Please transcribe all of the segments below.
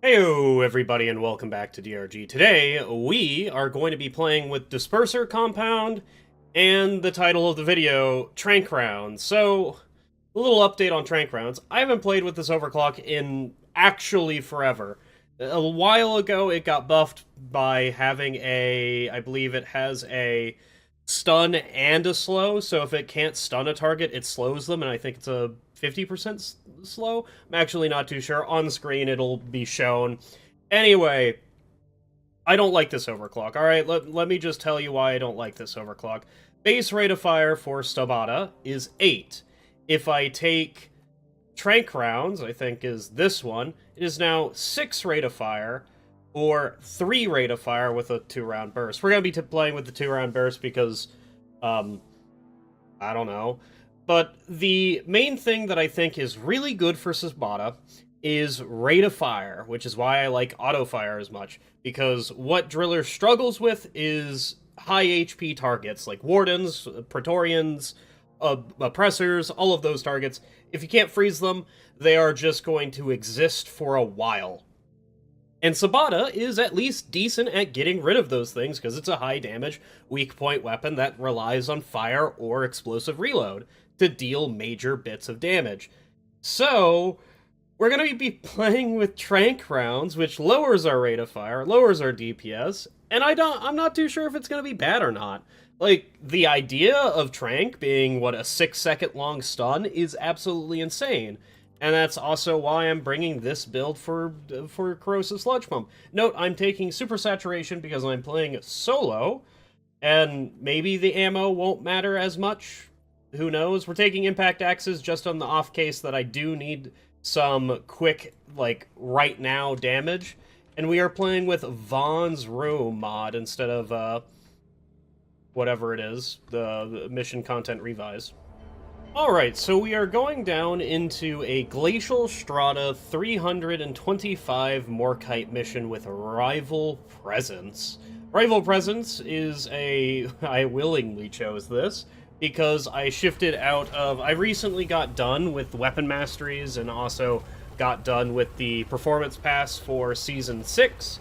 Heyo everybody and welcome back to DRG. Today we are going to be playing with Disperser Compound and the title of the video, Trank Rounds. So, a little update on Trank Rounds. I haven't played with this overclock in actually forever. A while ago it got buffed by having I believe it has a stun and a slow, so if it can't stun a target, it slows them, and I think it's a 50% slow? I'm actually not too sure. On screen, it'll be shown. Anyway, I don't like this overclock. Alright, let me just tell you why I don't like this overclock. Base rate of fire for Stabata is 8. If I take Trank Rounds, I think is this one, it is now 6 rate of fire, or 3 rate of fire with a 2-round burst. We're going to be playing with the 2-round burst because, I don't know. But the main thing that I think is really good for Stabata is rate of fire, which is why I like auto fire as much. Because what Driller struggles with is high HP targets, like Wardens, Praetorians, Oppressors, all of those targets. If you can't freeze them, they are just going to exist for a while. And Stabata is at least decent at getting rid of those things because it's a high damage, weak point weapon that relies on fire or explosive reload to deal major bits of damage. So, we're going to be playing with Trank Rounds, which lowers our rate of fire, lowers our DPS, and I'm not too sure if it's going to be bad or not. Like, the idea of Trank being, what, a 6-second long stun is absolutely insane. And that's also why I'm bringing this build for Corrosive Sludge Pump. Note, I'm taking Super Saturation because I'm playing solo, and maybe the ammo won't matter as much. Who knows? We're taking Impact Axes just on the off case that I do need some quick, like, right now damage. And we are playing with Vaughn's Room mod instead of, whatever it is, the Mission Content Revise. Alright, so we are going down into a Glacial Strata 325 Morkite mission with Rival Presence. Rival Presence is I willingly chose this because I shifted out of... I recently got done with Weapon Masteries and also got done with the Performance Pass for Season 6,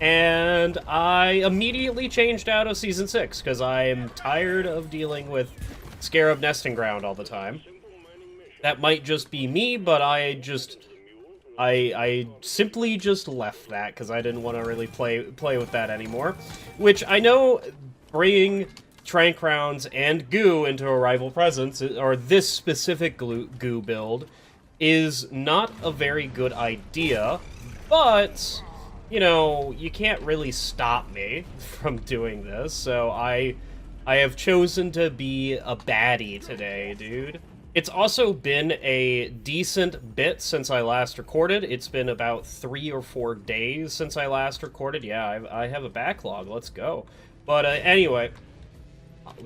and I immediately changed out of Season 6 because I am tired of dealing with Scarab Nesting Ground all the time. That might just be me, but I simply just left that because I didn't want to really play with that anymore. Which I know bringing Trank Rounds and Goo into a Rival Presence, or this specific Goo build, is not a very good idea, but, you know, you can't really stop me from doing this, so I have chosen to be a baddie today, dude. It's also been a decent bit since I last recorded. It's been about 3 or 4 days since I last recorded. Yeah, I have a backlog. Let's go. But anyway,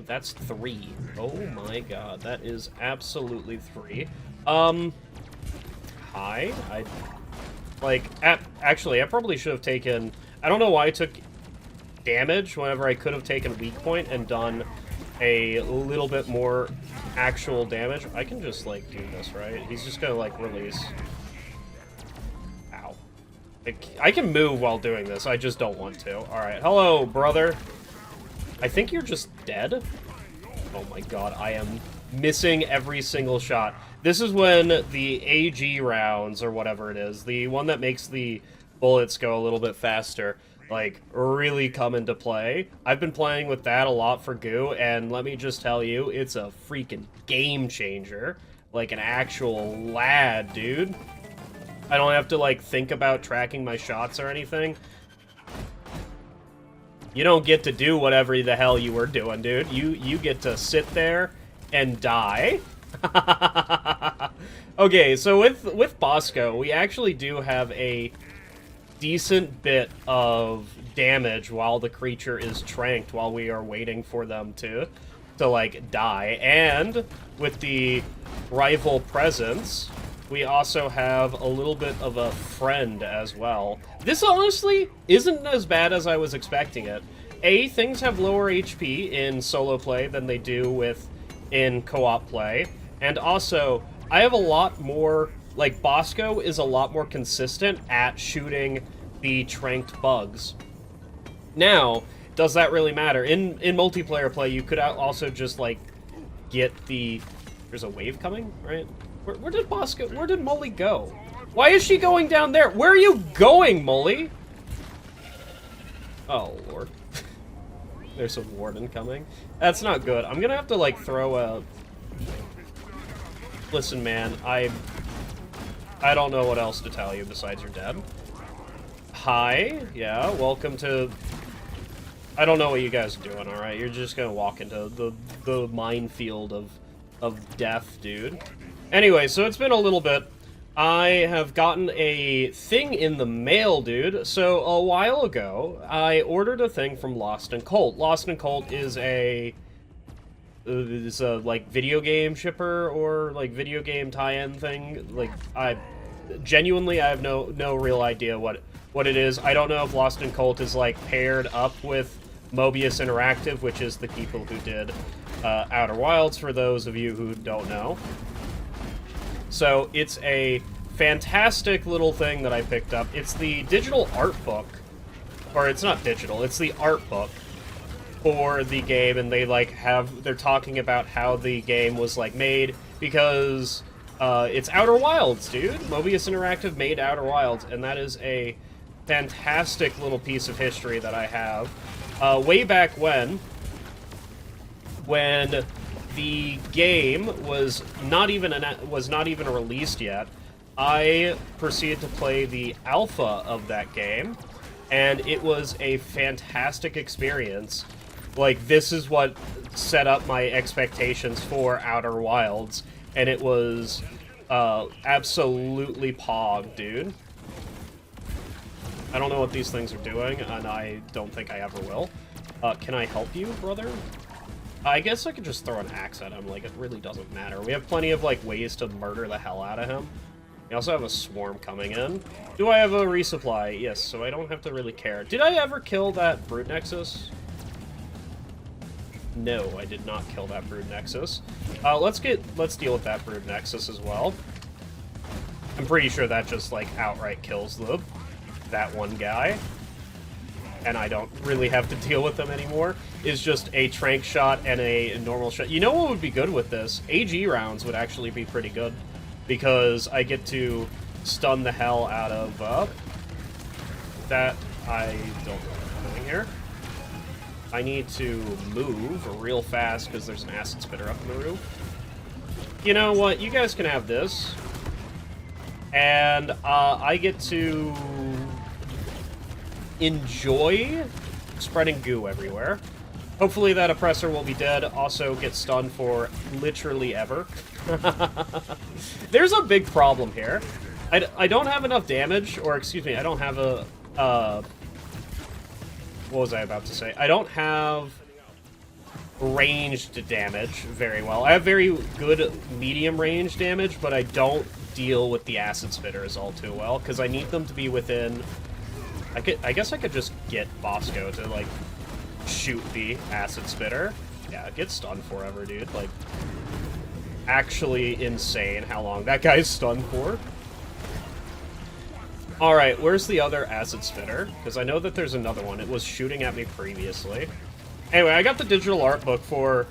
that's 3. Oh my god, that is absolutely 3. Hi. Actually, I probably should have taken... I don't know why I took damage whenever I could have taken weak point and done a little bit more actual damage. I can just, like, do this, right? He's just gonna, like, release. Ow. I can move while doing this, I just don't want to. Alright, hello, brother. I think you're just dead? Oh my god, I am missing every single shot. This is when the AG rounds, or whatever it is, the one that makes the bullets go a little bit faster, like, really come into play. I've been playing with that a lot for Goo, and let me just tell you, it's a freaking game changer. Like an actual lad, dude. I don't have to, like, think about tracking my shots or anything. You don't get to do whatever the hell you were doing, dude. You get to sit there and die. Okay, so with Bosco, we actually do have a decent bit of damage while the creature is tranked, while we are waiting for them to like, die. And with the Rival Presence, we also have a little bit of a friend as well. This honestly isn't as bad as I was expecting it. Things have lower HP in solo play than they do in co-op play, and also, I have a lot more like, Bosco is a lot more consistent at shooting the tranked bugs. Now, does that really matter? In multiplayer play, you could also just, like, get the... There's a wave coming, right? Where did Bosco... Where did Molly go? Why is she going down there? Where are you going, Molly? Oh, Lord. There's a warden coming. That's not good. I'm gonna have to, like, throw a... Listen, man, I don't know what else to tell you besides you're dead. Hi. Yeah, welcome to... I don't know what you guys are doing, alright? You're just gonna walk into the minefield of death, dude. Anyway, so it's been a little bit. I have gotten a thing in the mail, dude. So, a while ago, I ordered a thing from Lost and Colt. Lost and Colt is a... like, video game shipper or, like, video game tie-in thing. Like, I have no real idea what it is. I don't know if Lost and Colt is, like, paired up with Mobius Interactive, which is the people who did Outer Wilds, for those of you who don't know. So, it's a fantastic little thing that I picked up. It's the digital art book. Or, it's not digital, it's the art book for the game, and they, like, they're talking about how the game was, like, made, because it's Outer Wilds, dude. Mobius Interactive made Outer Wilds, and that is a fantastic little piece of history that I have. Way back when the game was not even released yet, I proceeded to play the alpha of that game, and it was a fantastic experience. Like, this is what set up my expectations for Outer Wilds, and it was absolutely pog, dude. I don't know what these things are doing, and I don't think I ever will. Can I help you, brother? I guess I could just throw an axe at him, like, it really doesn't matter. We have plenty of, like, ways to murder the hell out of him. We also have a swarm coming in. Do I have a resupply? Yes, so I don't have to really care. Did I ever kill that Brute Nexus? No, I did not kill that Brood Nexus. Let's deal with that Brood Nexus as well. I'm pretty sure that just, like, outright kills that one guy. And I don't really have to deal with them anymore. It's just a trank shot and a normal shot. You know what would be good with this? AG rounds would actually be pretty good, because I get to stun the hell out of that. I don't know what's happening here. I need to move real fast because there's an acid spitter up in the roof. You know what? You guys can have this. And I get to enjoy spreading goo everywhere. Hopefully that oppressor will be dead. Also get stunned for literally ever. There's a big problem here. I don't have enough damage, or excuse me, I don't have a... what was I about to say? I don't have ranged damage very well. I have very good medium range damage, but I don't deal with the acid spitters all too well, because I need them to be within... I guess I could just get Bosco to, like, shoot the acid spitter. Yeah, it gets stunned forever, dude. Like, actually insane how long that guy's stunned for. Alright, where's the other acid spitter? Because I know that there's another one. It was shooting at me previously. Anyway, I got the digital art book for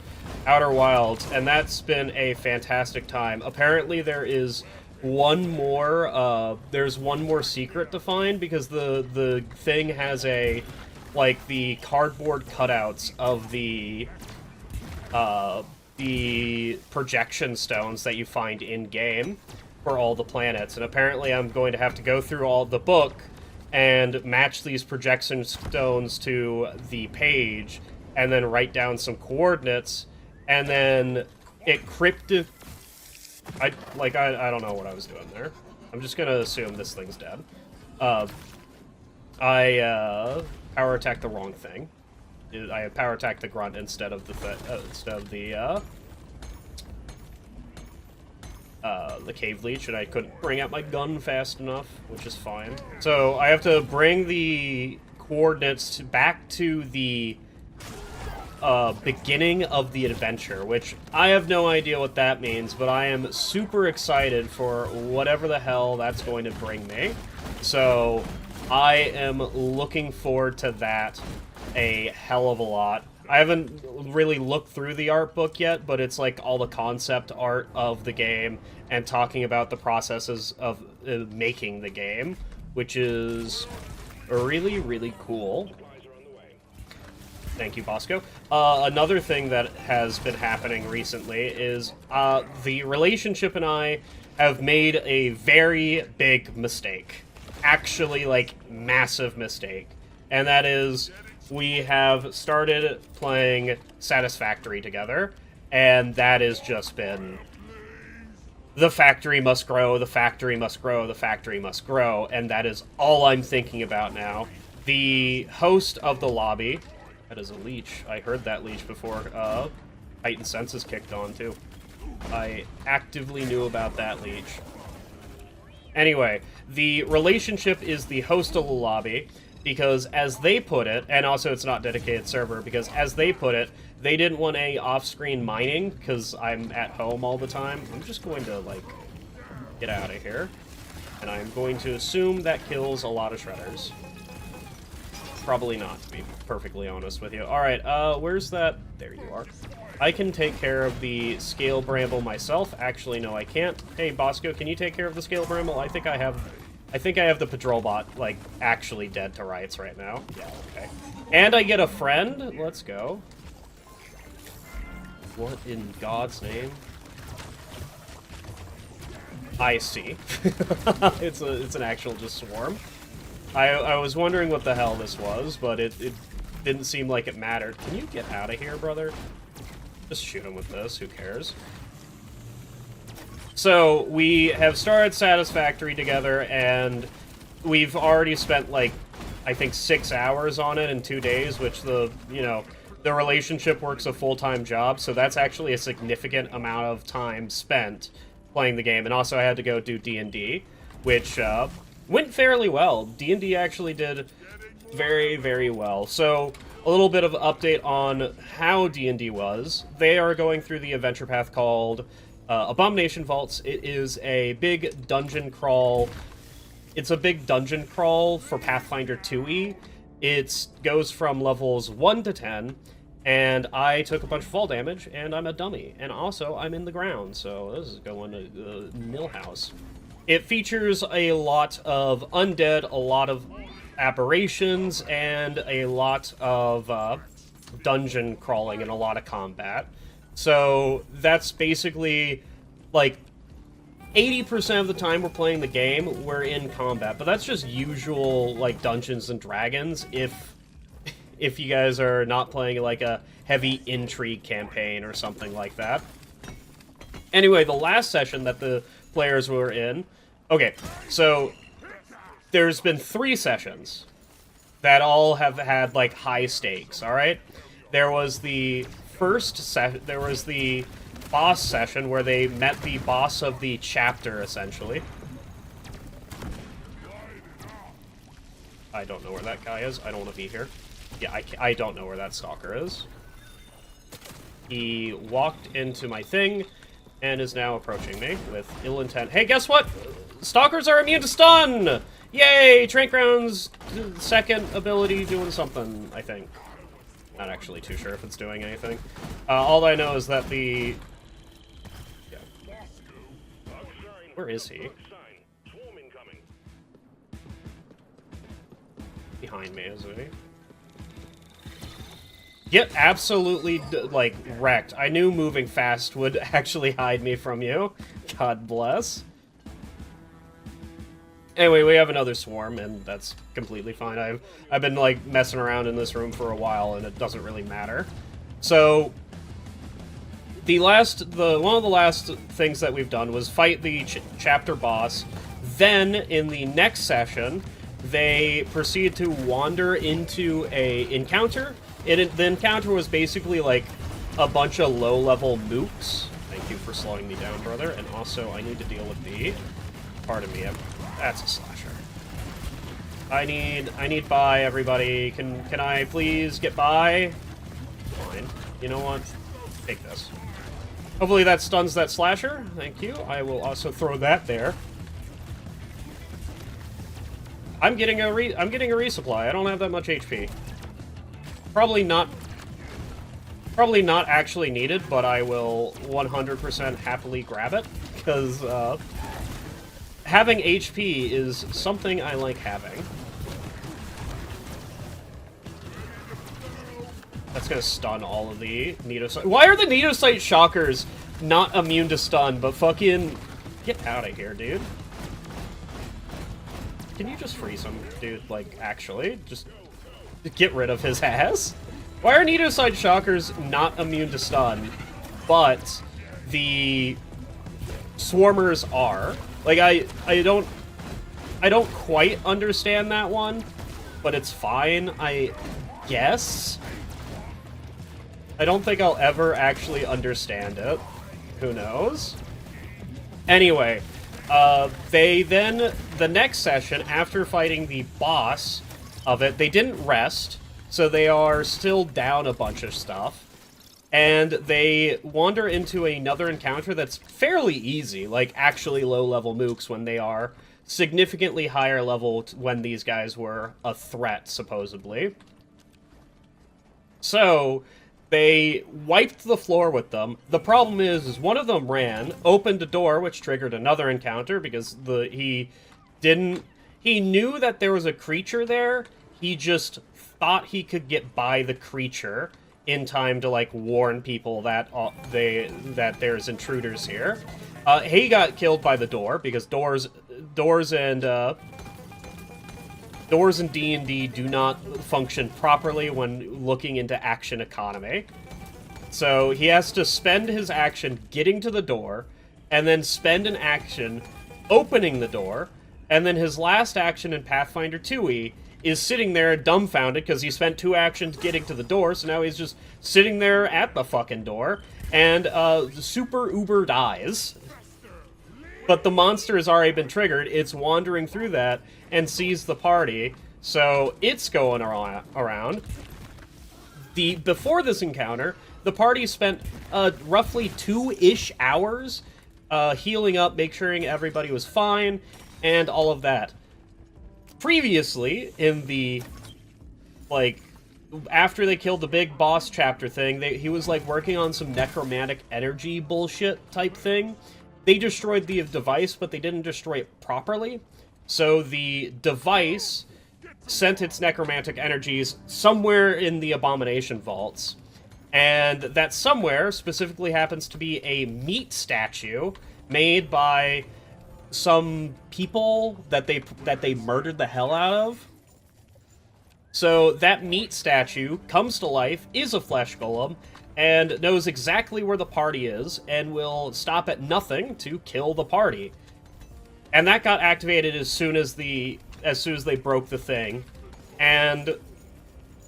Outer Wilds, and that's been a fantastic time. Apparently there is one more, there's one more secret to find, because the thing has a, like, the cardboard cutouts of the projection stones that you find in-game for all the planets, and apparently I'm going to have to go through all the book and match these projection stones to the page, and then write down some coordinates, and then it cryptic... I don't know what I was doing there. I'm just gonna assume this thing's dead. I power attacked the wrong thing. I power attacked the grunt instead of the cave leech, and I couldn't bring out my gun fast enough, which is fine. So I have to bring the coordinates back to the beginning of the adventure, which I have no idea what that means, but I am super excited for whatever the hell that's going to bring me. So I am looking forward to that a hell of a lot. I haven't really looked through the art book yet, but it's like all the concept art of the game and talking about the processes of making the game, which is really, really cool. Thank you, Bosco. Another thing that has been happening recently is the relationship and I have made a very big mistake. Actually, like, massive mistake. And that is, we have started playing Satisfactory together, and that has just been... The factory must grow, the factory must grow, the factory must grow, and that is all I'm thinking about now. The host of the lobby... That is a leech. I heard that leech before Heightened Senses kicked on, too. I actively knew about that leech. Anyway, the relationship is the host of the lobby, because as they put it, and also it's not dedicated server, because as they put it, they didn't want any off-screen mining, because I'm at home all the time. I'm just going to, like, get out of here. And I'm going to assume that kills a lot of shredders. Probably not, to be perfectly honest with you. Alright, where's that? There you are. I can take care of the scale bramble myself. Actually, no, I can't. Hey, Bosco, can you take care of the scale bramble? I think I have the patrol bot, like, actually dead to rights right now. Yeah, okay. And I get a friend? Let's go. What in God's name? I see. It's an actual just swarm. I was wondering what the hell this was, but it didn't seem like it mattered. Can you get out of here, brother? Just shoot him with this, who cares? So, we have started Satisfactory together, and we've already spent, like, I think 6 hours on it in 2 days, which the relationship works a full-time job, so that's actually a significant amount of time spent playing the game. And also I had to go do D&D, which went fairly well. D&D actually did very, very well. So, a little bit of an update on how D&D was. They are going through the adventure path called Abomination Vaults. It is a big dungeon crawl. It's a big dungeon crawl for Pathfinder 2e. It goes from levels 1 to 10, and I took a bunch of fall damage, and I'm a dummy. And also, I'm in the ground, so this is going to the millhouse. It features a lot of undead, a lot of aberrations, and a lot of dungeon crawling and a lot of combat. So that's basically, like, 80% of the time we're playing the game, we're in combat. But that's just usual, like, Dungeons and Dragons if you guys are not playing, like, a heavy intrigue campaign or something like that. Anyway, the last session that the players were in... Okay, so there's been 3 sessions that all have had, like, high stakes, alright? There was the first session... There was the boss session where they met the boss of the chapter, essentially. I don't know where that guy is. I don't want to be here. Yeah, I don't know where that stalker is. He walked into my thing and is now approaching me with ill intent. Hey, guess what? Stalkers are immune to stun! Yay! Tranquilizer second ability doing something, I think. Not actually too sure if it's doing anything. All I know is that the... Yeah. Where is he? Behind me, isn't he? Get absolutely, like, wrecked. I knew moving fast would actually hide me from you. God bless. Anyway, we have another swarm, and that's completely fine. I've been, like, messing around in this room for a while, and it doesn't really matter. So, one of the last things that we've done was fight the chapter boss. Then, in the next session, they proceed to wander into a encounter. The encounter was basically, like, a bunch of low-level mooks. Thank you for slowing me down, brother. And also, I need to deal with the... Pardon me, that's a slasher. I need by, everybody. Can I please get by? Fine. You know what? Take this. Hopefully that stuns that slasher. Thank you. I will also throw that there. I'm getting a resupply. I don't have that much HP. Probably not actually needed, but I will 100% happily grab it, because having HP is something I like having. That's gonna stun all of the Needosite. Why are the Needosite shockers not immune to stun, but fucking... Get out of here, dude. Can you just freeze him, dude? Like, actually? Just get rid of his ass? Why are Needosite shockers not immune to stun, but the swarmers are? Like, I don't quite understand that one, but it's fine, I guess. I don't think I'll ever actually understand it. Who knows? Anyway, the next session, after fighting the boss of it, they didn't rest, so they are still down a bunch of stuff. And they wander into another encounter that's fairly easy, like actually low-level mooks, when they are significantly higher level when these guys were a threat, supposedly. So they wiped the floor with them. The problem is one of them ran, opened a door, which triggered another encounter, because he knew that there was a creature there. He just thought he could get by the creature in time to, like, warn people that there's intruders here. He got killed by the door, because doors in D&D do not function properly when looking into action economy. So he has to spend his action getting to the door, and then spend an action opening the door, and then his last action in Pathfinder 2e is sitting there dumbfounded because he spent 2 actions getting to the door, so now he's just sitting there at the fucking door, and Super Uber dies. But the monster has already been triggered, it's wandering through that, and sees the party, so it's going around. Before this encounter, the party spent roughly 2-ish hours healing up, making sure everybody was fine, and all of that. Previously, in the, like, after they killed the big boss chapter thing, he was, like, working on some necromantic energy bullshit type thing. They destroyed the device, but they didn't destroy it properly. So the device sent its necromantic energies somewhere in the Abomination Vaults. And that somewhere specifically happens to be a meat statue made by some people that they murdered the hell out of. So that meat statue comes to life, is a flesh golem, and knows exactly where the party is, and will stop at nothing to kill the party. And that got activated as soon as they broke the thing. And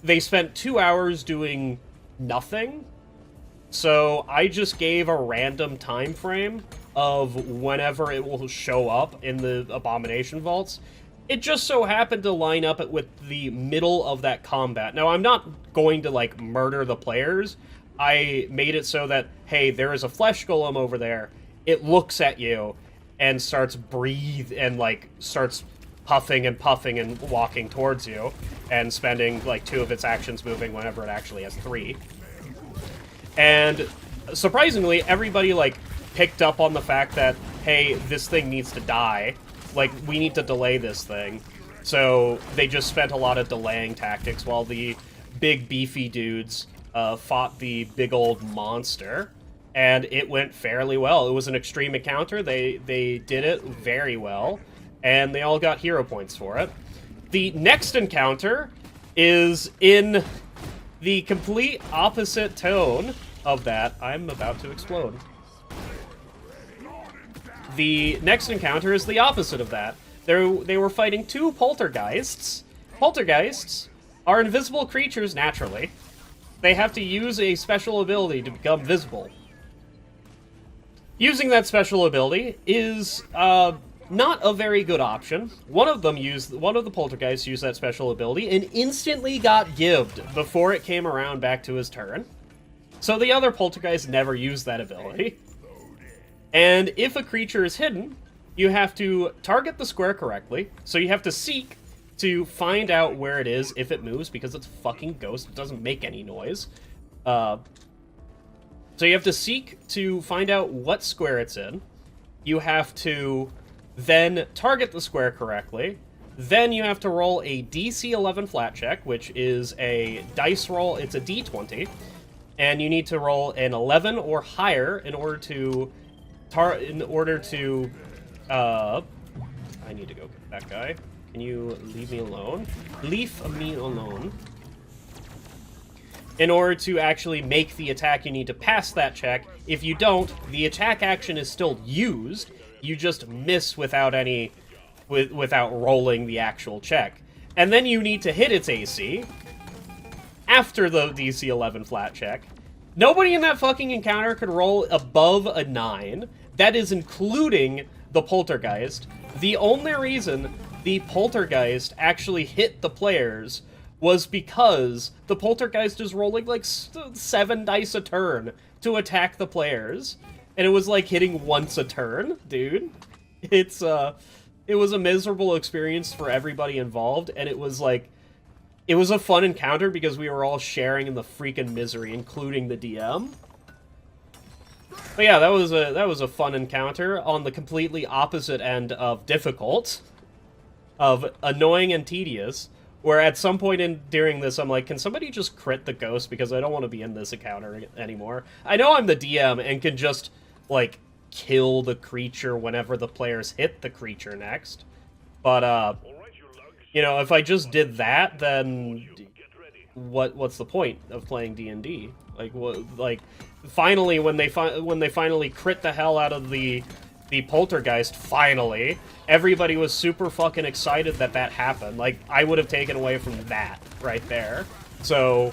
they spent 2 hours doing nothing. So I just gave a random time frame of whenever it will show up in the Abomination Vaults. It just so happened to line up with the middle of that combat. Now, I'm not going to, like, murder the players. I made it so that, hey, there is a flesh golem over there. It looks at you and starts starts puffing and walking towards you, and spending, like, 2 of its actions moving whenever it actually has 3. And surprisingly, everybody, like, picked up on the fact that, hey, this thing needs to die. Like, we need to delay this thing. So they just spent a lot of delaying tactics while the big beefy dudes fought the big old monster. And it went fairly well. It was an extreme encounter. They did it very well. And they all got hero points for it. The next encounter is in the complete opposite tone of that. I'm about to explode. The next encounter is the opposite of that. They were fighting 2 poltergeists. Poltergeists are invisible creatures naturally. They have to use a special ability to become visible. Using that special ability is not a very good option. One of the poltergeists used that special ability and instantly got gibbed before it came around back to his turn. So the other poltergeists never use that ability. And if a creature is hidden, you have to target the square correctly. So you have to seek to find out where it is if it moves, because it's a fucking ghost. It doesn't make any noise. So you have to seek to find out what square it's in. You have to then target the square correctly. Then you have to roll a DC 11 flat check, which is a dice roll. It's a D20. And you need to roll an 11 or higher in order to... I need to go get that guy. Can you leave me alone? Leave me alone. In order to actually make the attack, you need to pass that check. If you don't, the attack action is still used. You just miss without without rolling the actual check. And then you need to hit its AC after the DC 11 flat check. Nobody in that fucking encounter could roll above a 9. That is including the poltergeist. The only reason the poltergeist actually hit the players was because the poltergeist is rolling like 7 dice a turn to attack the players. And it was like hitting once a turn, dude. It was a miserable experience for everybody involved, and it was like, it was a fun encounter because we were all sharing in the freaking misery, including the DM. But yeah, that was a fun encounter on the completely opposite end of difficult, of annoying and tedious, where at some point during this, I'm like, can somebody just crit the ghost, because I don't want to be in this encounter anymore. I know I'm the DM and can just, like, kill the creature whenever the players hit the creature next. But, you know, if I just did that, then what's the point of playing D&D? Like, finally, when they finally crit the hell out of the poltergeist, finally, everybody was super fucking excited that happened. Like, I would have taken away from that right there. So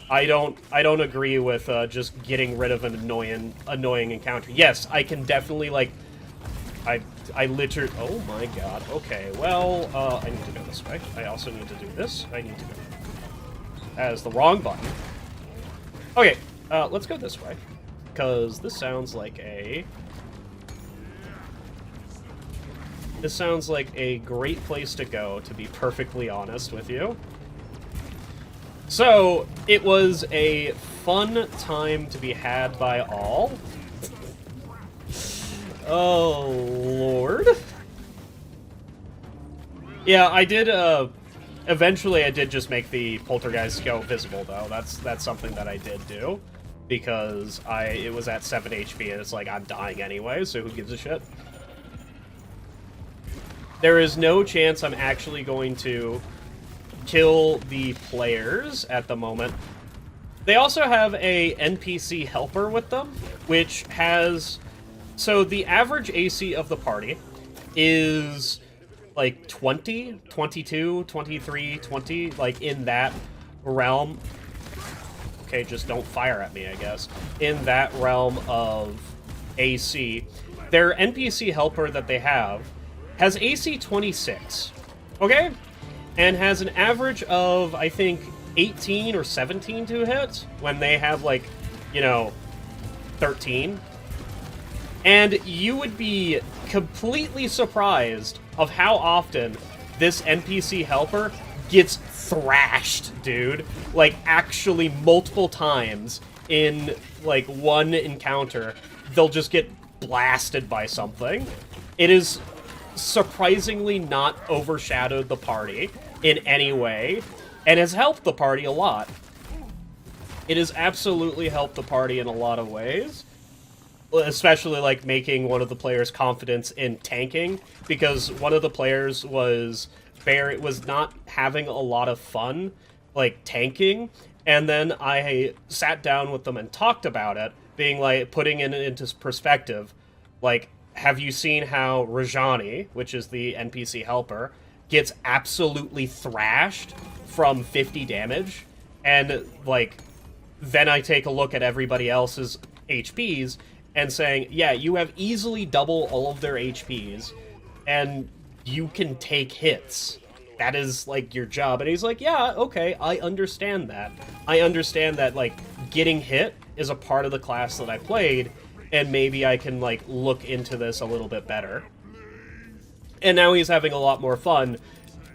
I don't agree with just getting rid of an annoying encounter. Yes, I can definitely, like, I literally, oh my god. Okay, well, I need to go this way. I also need to do this. I need to go. That is the wrong button. Okay, let's go this way, because this sounds like a great place to go, to be perfectly honest with you. So, it was a fun time to be had by all. Oh, Lord. Yeah, I did, eventually I did just make the poltergeist go visible, though. That's something that I did do, because it was at 7 HP, and it's like, I'm dying anyway, so who gives a shit? There is no chance I'm actually going to kill the players at the moment. They also have a NPC helper with them, which has... So the average AC of the party is like 20, 22, 23, 20, like in that realm. Okay, just don't fire at me, I guess. In that realm of AC. Their NPC helper that they have has AC 26, okay? And has an average of, I think, 18 or 17 to hit, when they have, like, you know, 13. And you would be completely surprised of how often this NPC helper gets thrashed, dude. Like, actually multiple times in, like, one encounter, they'll just get blasted by something. It is surprisingly not overshadowed the party in any way, and has helped the party a lot. It has absolutely helped the party in a lot of ways. Especially, like, making one of the players' confidence in tanking, because one of the players was not having a lot of fun, like, tanking, and then I sat down with them and talked about it, being like, putting it into perspective, like, have you seen how Rajani, which is the NPC helper, gets absolutely thrashed from 50 damage, and, like, then I take a look at everybody else's HPs, and saying, yeah, you have easily double all of their HPs, and you can take hits. That is, like, your job. And he's like, yeah, okay, I understand that. I understand that, like, getting hit is a part of the class that I played, and maybe I can, like, look into this a little bit better. And now he's having a lot more fun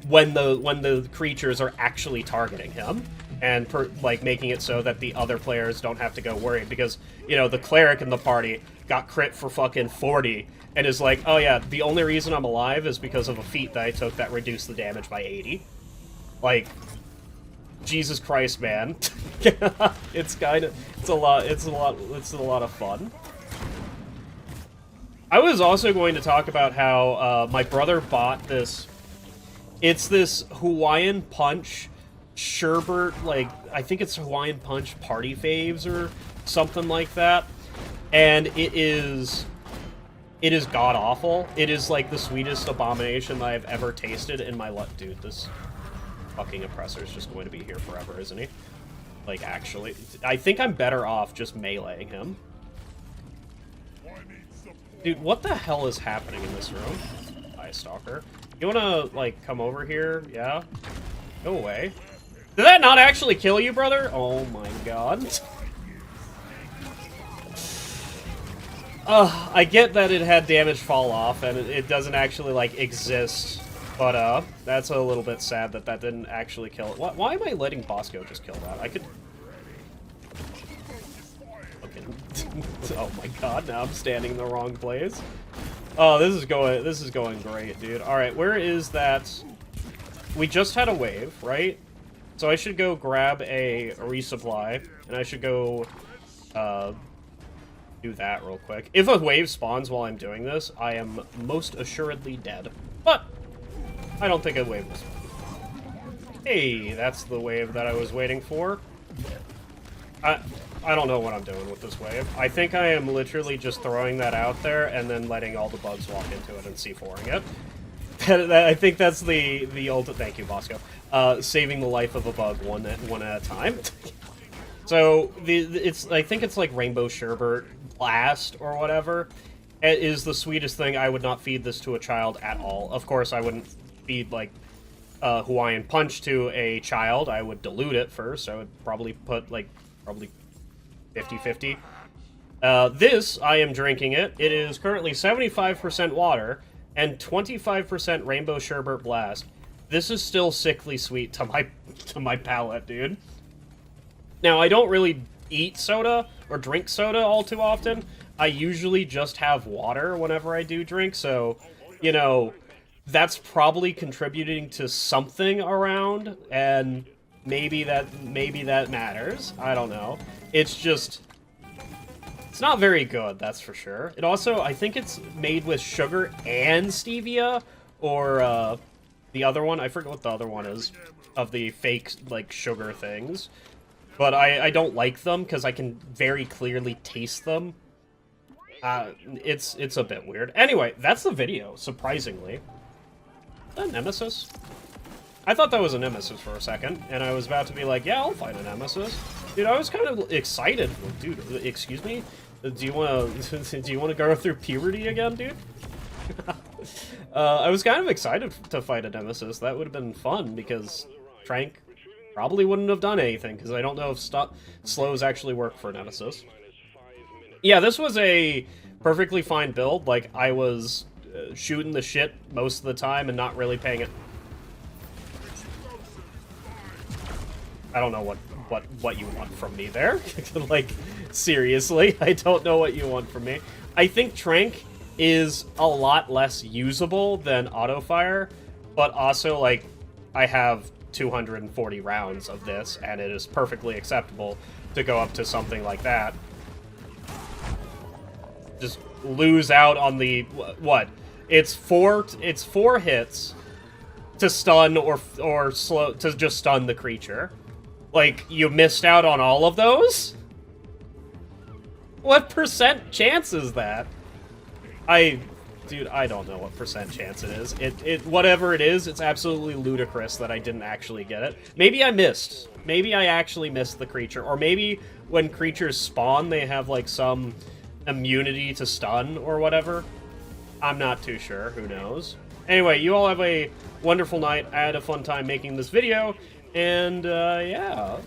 when the creatures are actually targeting him, and like making it so that the other players don't have to go worried, because, you know, the cleric in the party got crit for fucking 40 and is like, oh yeah, the only reason I'm alive is because of a feat that I took that reduced the damage by 80. Like, Jesus Christ, man. It's a lot of fun. I was also going to talk about how my brother bought this. It's this Hawaiian Punch sherbet, like, I think it's Hawaiian Punch Party Faves or something like that. And it is god-awful. It is, like, the sweetest abomination that I've ever tasted in my life. Dude, this fucking oppressor is just going to be here forever, isn't he? Like, actually. I think I'm better off just meleeing him. Dude, what the hell is happening in this room? Hi, Stalker. You wanna, like, come over here? Yeah? Go away. Did that not actually kill you, brother? Oh my god. I get that it had damage fall off, and it doesn't actually, like, exist. But, that's a little bit sad that that didn't actually kill it. Why am I letting Bosco just kill that? I could... Okay. Oh my god, now I'm standing in the wrong place. Oh, this is going great, dude. Alright, where is that? We just had a wave, right? So I should go grab a resupply, and I should go, do that real quick. If a wave spawns while I'm doing this, I am most assuredly dead. But I don't think a wave will spawn. Hey, that's the wave that I was waiting for. I don't know what I'm doing with this wave. I think I am literally just throwing that out there and then letting all the bugs walk into it and C4ing it. I think that's the ultimate. Thank you, Bosco. Saving the life of a bug one at a time. So I think it's like Rainbow Sherbet Blast or whatever. It is the sweetest thing. I would not feed this to a child at all. Of course, I wouldn't feed like Hawaiian Punch to a child. I would dilute it first. I would probably put like 50-50. This, I am drinking it. It is currently 75% water and 25% Rainbow Sherbet Blast. This is still sickly sweet to my palate, dude. Now, I don't really eat soda or drink soda all too often. I usually just have water whenever I do drink, so, you know, that's probably contributing to something around, and maybe that matters. I don't know. It's just... It's not very good, that's for sure. It also, I think it's made with sugar and stevia, or, the other one. I forget what the other one is, of the fake, like, sugar things. But I don't like them, because I can very clearly taste them. It's a bit weird. Anyway, that's the video, surprisingly. Is that a Nemesis? I thought that was a Nemesis for a second, and I was about to be like, yeah, I'll fight a Nemesis. Dude, I was kind of excited. Dude, excuse me? Do you want to go through puberty again, dude? I was kind of excited to fight a Nemesis. That would have been fun, because Trank probably wouldn't have done anything, because I don't know if slows actually work for Nemesis. Yeah, this was a perfectly fine build. Like, I was shooting the shit most of the time and not really paying it. I don't know what you want from me there. Like, seriously, I don't know what you want from me. I think Trank is a lot less usable than Autofire, but also, like, I have 240 rounds of this, and it is perfectly acceptable to go up to something like that. Just lose out on the... what? It's four hits to stun or slow... to just stun the creature. Like, you missed out on all of those? What percent chance is that? Dude, I don't know what percent chance it is. Whatever it is, it's absolutely ludicrous that I didn't actually get it. Maybe I missed. Maybe I actually missed the creature. Or maybe when creatures spawn, they have, like, some immunity to stun or whatever. I'm not too sure. Who knows? Anyway, you all have a wonderful night. I had a fun time making this video. And, yeah.